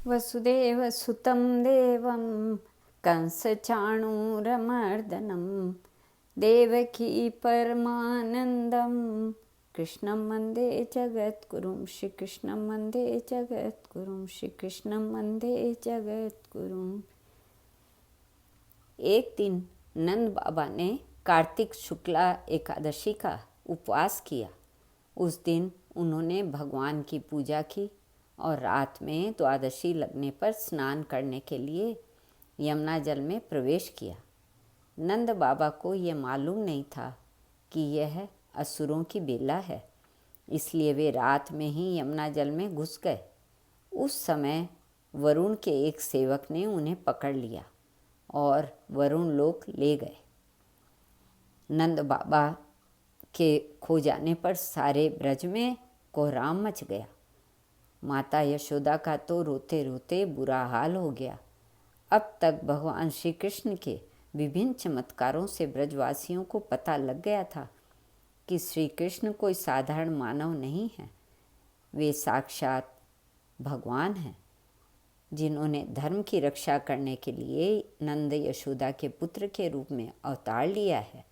वसुदेवसुतं देवं कंसचाणूरमर्दनं देवकी परमानन्दं कृष्णं वन्दे जगद्गुरुं श्रीकृष्णं वन्दे जगद्गुरुं श्रीकृष्णं वन्दे जगद्गुरुं। एक दिन नंद बाबा ने कार्तिक शुक्ला एकादशी का उपवास किया। उस दिन उन्होंने भगवान की पूजा की और रात में द्वादशी लगने पर स्नान करने के लिए यमुना जल में प्रवेश किया। नंद बाबा को ये मालूम नहीं था कि यह असुरों की बेला है, इसलिए वे रात में ही यमुना जल में घुस गए। उस समय वरुण के एक सेवक ने उन्हें पकड़ लिया और वरुण लोक ले गए। नंद बाबा के खो जाने पर सारे ब्रज में कोहराम मच गया। माता यशोदा का तो रोते रोते बुरा हाल हो गया। अब तक भगवान श्री कृष्ण के विभिन्न चमत्कारों से ब्रजवासियों को पता लग गया था कि श्री कृष्ण कोई साधारण मानव नहीं है, वे साक्षात भगवान हैं, जिन्होंने धर्म की रक्षा करने के लिए नंद यशोदा के पुत्र के रूप में अवतार लिया है।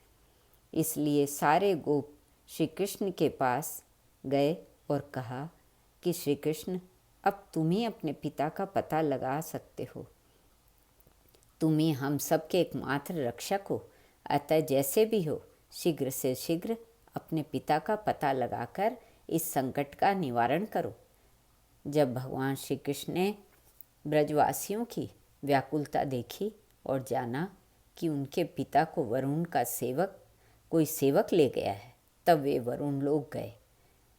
इसलिए सारे गोप श्री कृष्ण के पास गए और कहा कि श्री कृष्ण, अब तुम ही अपने पिता का पता लगा सकते हो, तुम ही हम सब के एकमात्र रक्षक हो, अतः जैसे भी हो शीघ्र से शीघ्र अपने पिता का पता लगाकर इस संकट का निवारण करो। जब भगवान श्री कृष्ण ने ब्रजवासियों की व्याकुलता देखी और जाना कि उनके पिता को वरुण का कोई सेवक ले गया है, तब वे वरुण लोक गए।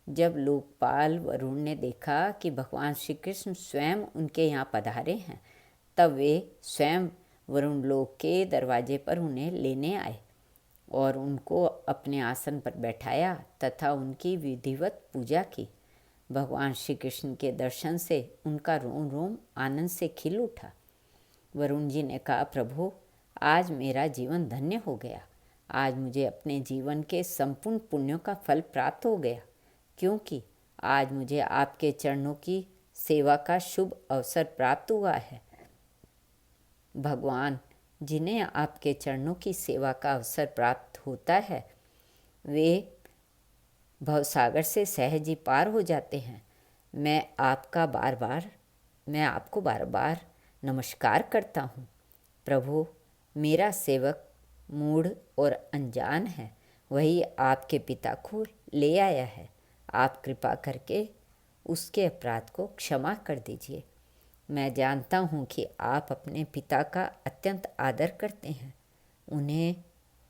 जब लोकपाल वरुण ने देखा कि भगवान श्री कृष्ण स्वयं उनके यहाँ पधारे हैं, तब वे स्वयं वरुण लोक के दरवाजे पर उन्हें लेने आए और उनको अपने आसन पर बैठाया तथा उनकी विधिवत पूजा की। भगवान श्री कृष्ण के दर्शन से उनका रोम रोम आनंद से खिल उठा। वरुण जी ने कहा, प्रभु, आज मेरा जीवन धन्य हो गया। आज मुझे अपने जीवन के संपूर्ण पुण्यों का फल प्राप्त हो गया, क्योंकि आज मुझे आपके चरणों की सेवा का शुभ अवसर प्राप्त हुआ है। भगवान, जिन्हें आपके चरणों की सेवा का अवसर प्राप्त होता है, वे भवसागर से सहज ही पार हो जाते हैं। मैं आपको बार बार नमस्कार करता हूँ। प्रभु, मेरा सेवक मूढ़ और अनजान है, वही आपके पिता को ले आया है। आप कृपा करके उसके अपराध को क्षमा कर दीजिए। मैं जानता हूँ कि आप अपने पिता का अत्यंत आदर करते हैं।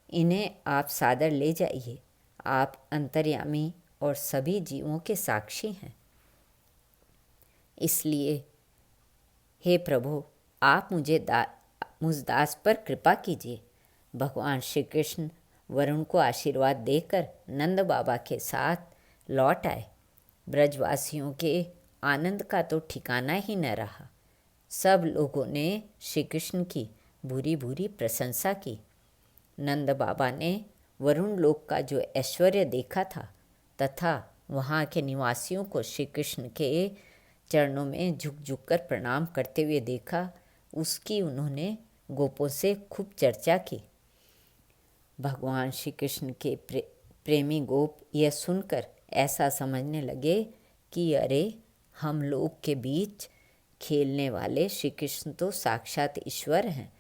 इन्हें आप सादर ले जाइए। आप अंतर्यामी और सभी जीवों के साक्षी हैं। इसलिए हे प्रभु, आप मुझ दास पर कृपा कीजिए। भगवान श्री कृष्ण वरुण को आशीर्वाद देकर नंद बाबा के साथ लौट आए। ब्रजवासियों के आनंद का तो ठिकाना ही न रहा। सब लोगों ने श्री कृष्ण की बुरी बुरी प्रशंसा की। नंद बाबा ने वरुण लोक का जो ऐश्वर्य देखा था तथा वहाँ के निवासियों को श्री कृष्ण के चरणों में झुक झुक कर प्रणाम करते हुए देखा, उसकी उन्होंने गोपों से खूब चर्चा की। भगवान श्री कृष्ण के प्रेमी गोप यह सुनकर ऐसा समझने लगे कि अरे, हम लोग के बीच खेलने वाले श्री कृष्ण तो साक्षात ईश्वर हैं।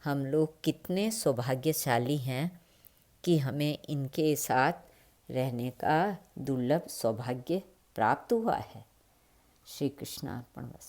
हम लोग कितने सौभाग्यशाली हैं कि हमें इनके साथ रहने का दुर्लभ सौभाग्य प्राप्त हुआ है। श्री कृष्णार्पणमस्तु।